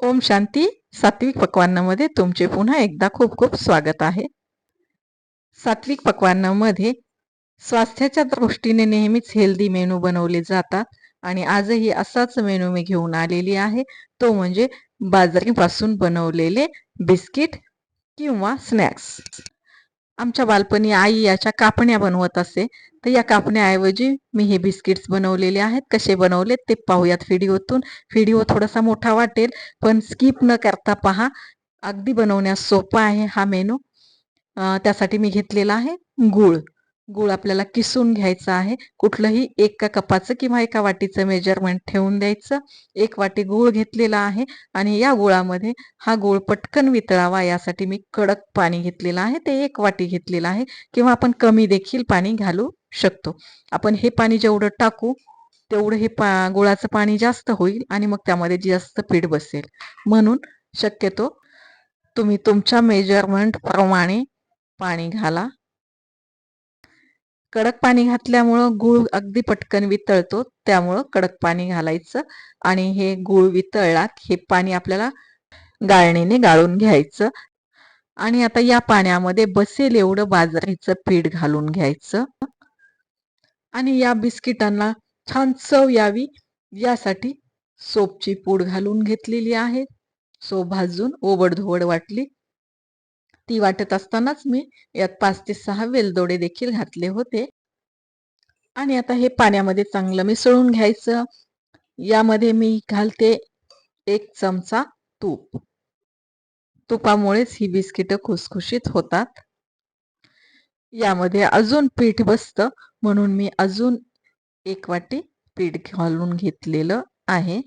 ओम शांती. सात्विक पक्वान्नामध्ये तुमचे पुन्हा एकदा खूप खूप स्वागत आहे. सात्विक पक्वान्नामध्ये स्वास्थ्याच्या दृष्टीने नेहमीच हेल्दी मेनू बनवले जातात आणि आजही असाच मेनू मी घेऊन आलेली आहे. तो म्हणजे बाजरीपासून बनवलेले बिस्किट किंवा स्नॅक्स. आमच्या बालपणी आई याच्या कापण्या बनवत असे, तर या कापण्याऐवजी मी हे बिस्किट्स बनवलेले आहेत. कसे बनवलेत ते पाहूयात व्हिडिओतून. व्हिडिओ थोडासा मोठा वाटेल, पण स्किप न करता पहा. अगदी बनवण्यास सोपा आहे हा मेनू. त्यासाठी मी घेतलेला आहे गूळ. गूळ आपल्याला किसून घ्यायचा आहे. कुठलंही एका कपाचं किंवा एका वाटीचं मेजरमेंट ठेवून द्यायचं. 1 वाटी गूळ घेतलेला आहे आणि या गुळामध्ये हा गूळ पटकन वितळावा यासाठी मी कडक पाणी घेतलेलं आहे. ते 1 वाटी घेतलेलं आहे किंवा आपण कमी देखील पाणी घालू शकतो. आपण हे पाणी जेवढं टाकू तेवढं हे गुळाचं पाणी जास्त होईल आणि मग त्यामध्ये जास्त पीठ बसेल. म्हणून शक्यतो तुम्ही तुमच्या मेजरमेंट प्रमाणे पाणी घाला. कडक पाणी घातल्यामुळं गूळ अगदी पटकन वितळतो, त्यामुळं कडक पाणी घालायचं आणि हे गूळ वितळला हे पाणी आपल्याला गाळणीने गाळून घ्यायचं आणि आता या पाण्यामध्ये बसेल एवढं बाजरीचं पीठ घालून घ्यायचं आणि या बिस्किटांना छान चव यावी यासाठी सोपची पूड घालून घेतलेली आहे. सोप भाजून ओबडधोबड वाटली. ती वाटत असतानाच मी यात 5 ते 6 वेलदोडे देखील घातले होते आणि आता हे पाण्यामध्ये चांगलं मिसळून घ्यायचं. यामध्ये मी घालते 1 चमचा तूप. तुपामुळेच ही बिस्किटं खुसखुशीत होतात. यामध्ये अजून पीठ बसतं म्हणून मी अजून 1 वाटी पीठ घालून घेतलेलं आहे.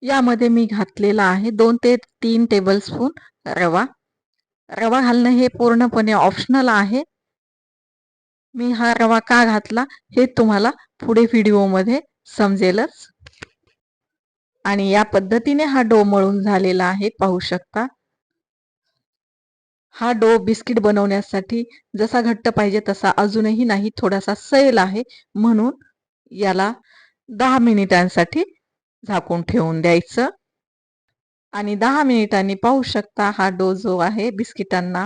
यामध्ये मी घातलेला आहे 2 ते 3 टेबलस्पून रवा. रवा घालणं हे पूर्णपणे ऑप्शनल आहे. मी हा रवा का घातला हे तुम्हाला पुढे व्हिडिओमध्ये समजेलच. आणि या पद्धतीने हा डो मळून झालेला आहे, पाहू शकता. हा डो बिस्किट बनवण्यासाठी जसा घट्ट पाहिजे तसा अजूनही नाही, थोडासा सैल आहे. म्हणून याला 10 मिनिटांसाठी झाकून ठेवून द्यायचं आणि 10 मिनिटांनी पाहू शकता हा डो जो आहे बिस्किटांना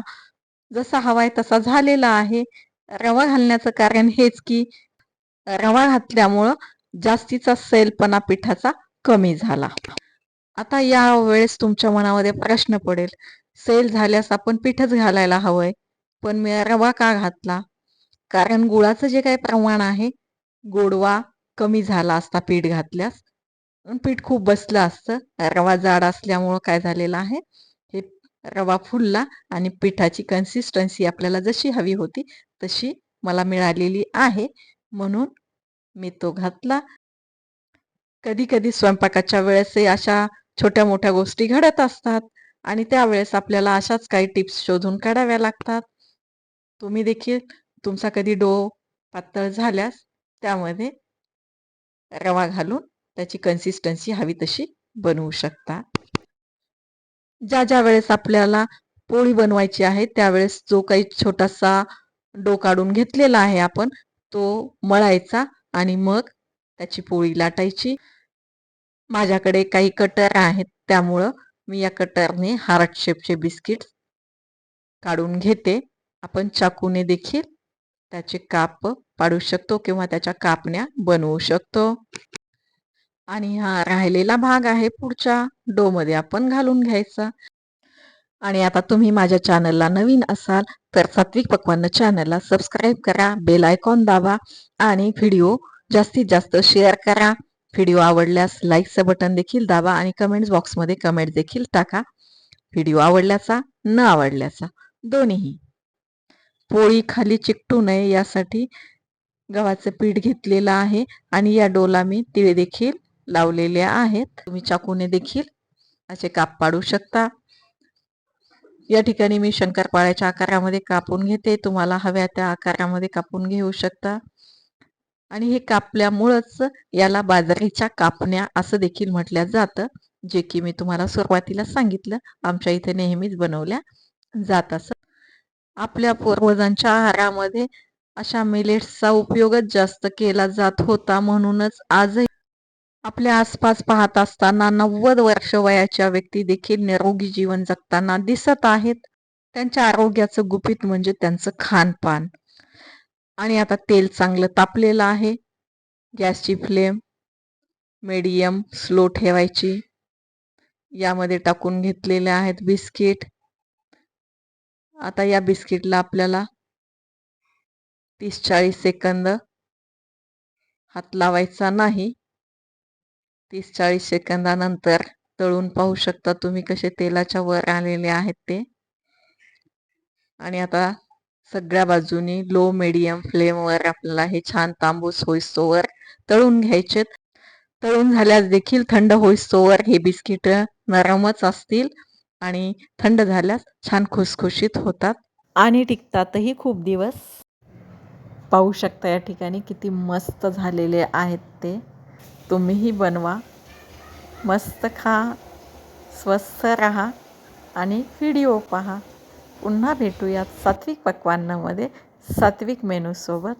जसा हवाय तसा झालेला आहे. रवा घालण्याचं कारण हेच की रवा घातल्यामुळं जास्तीचा सैलपणा पिठाचा कमी झाला. आता या वेळेस तुमच्या मनामध्ये प्रश्न पडेल, सैल झाल्यास आपण पीठच घालायला हवंय, पण मी रवा का घातला? कारण गुळाचं जे काही प्रमाण आहे, गोडवा कमी झाला असता पीठ घातल्यास. पीठ खूप बसलं असतं. रवा जाड असल्यामुळं काय झालेलं आहे, हे रवा फुलला आणि पिठाची कन्सिस्टन्सी आपल्याला जशी हवी होती तशी मला मिळालेली आहे. म्हणून मी तो घातला. कधी-कधी स्वयंपाकाच्या वेळेसही अशा छोट्या-मोठ्या गोष्टी घडत असतात आणि त्यावेळेस आपल्याला अशाच काही टिप्स शोधून काढाव्या लागतात. तुम्ही देखील तुमचा कधी डो पातळ झाल्यास त्यामध्ये रवा घालून त्याची कन्सिस्टन्सी हवी तशी बनवू शकता. ज्या वेळेस आपल्याला पोळी बनवायची आहे त्यावेळेस जो काही छोटासा डो काढून घेतलेला आहे आपण, तो मळायचा आणि मग त्याची पोळी लाटायची. माझ्याकडे काही कटर आहेत त्यामुळं मी या कटरने हार्ट शेपचे बिस्किट काढून घेते. आपण चाकूने देखील त्याचे काप पाडू शकतो किंवा त्याच्या कापण्या बनवू शकतो. आणि हा राहिलेला भाग आहे पुढच्या डो मध्ये आपण घालून घ्यायचा. आणि आता तुम्ही माझ्या चॅनलला नवीन असाल तर सात्विक पक्वान्न चॅनलला सबस्क्राईब करा, बेल आयकॉन दाबा आणि व्हिडिओ जास्तीत जास्त शेअर करा. व्हिडिओ आवडल्यास लाईकचं बटन देखील दाबा आणि कमेंट्स बॉक्समध्ये कमेंट देखील टाका. व्हिडिओ आवडल्याचा, न आवडल्याचा दोन्हीही. पोळी खाली चिकटू नये यासाठी गव्हाचं पीठ घेतलेलं आहे आणि या डोला मी तिळे देखील लावलेले आहेत. तुम्ही चाकूने देखील असे काप पाडू शकता. या ठिकाणी मी शंकरपाळ्याच्या आकारामध्ये कापून घेते. तुम्हाला हव्या त्या आकारामध्ये कापून घेऊ शकता. आणि हे कापल्यामुळंच याला बाजरीच्या कापण्या असं देखील म्हटलं जातं, जे की मी तुम्हाला सुरुवातीला सांगितलं. आमच्या इथे नेहमीच बनवल्या जात असत. आपल्या पूर्वजांच्या आहारामध्ये अशा मिलेट्सचा उपयोगच जास्त केला जात होता, म्हणूनच आजही आपल्या आसपास पाहत असताना 90 वर्ष वयाच्या व्यक्ती देखील निरोगी जीवन जगताना दिसत आहेत. त्यांच्या आरोग्याचं गुपित म्हणजे त्यांचं खानपान. आणि आता तेल चांगलं तापलेलं आहे. गॅसची फ्लेम मीडियम स्लो ठेवायची. यामध्ये टाकून घेतलेले आहेत बिस्किट. आता या बिस्किटला आपल्याला 30-40 सेकंद हात लावायचा नाही. 30-40 सेकंदानंतर तळून पाहू शकता तुम्ही कसे तेलाच्या वर आलेले आहेत ते. आणि आता सगळ्या बाजूनी लो मीडियम फ्लेमवर आपल्याला हे छान तांबूस होईस्तोवर तळून घ्यायचे. तळून झाल्यास देखील थंड होईस्तोवर हे बिस्किट नरमच असतील आणि थंड झाल्यास छान खुसखुशीत होतात आणि टिकतातही खूप दिवस. पाहू शकता या ठिकाणी किती मस्त झालेले आहेत ते. तुम्हीही बनवा, मस्त खा, स्वस्थ राहा आणि व्हिडिओ पहा. पुन्हा भेटूयात सात्विक पक्वान्नामध्ये सात्विक मेनूसोबत.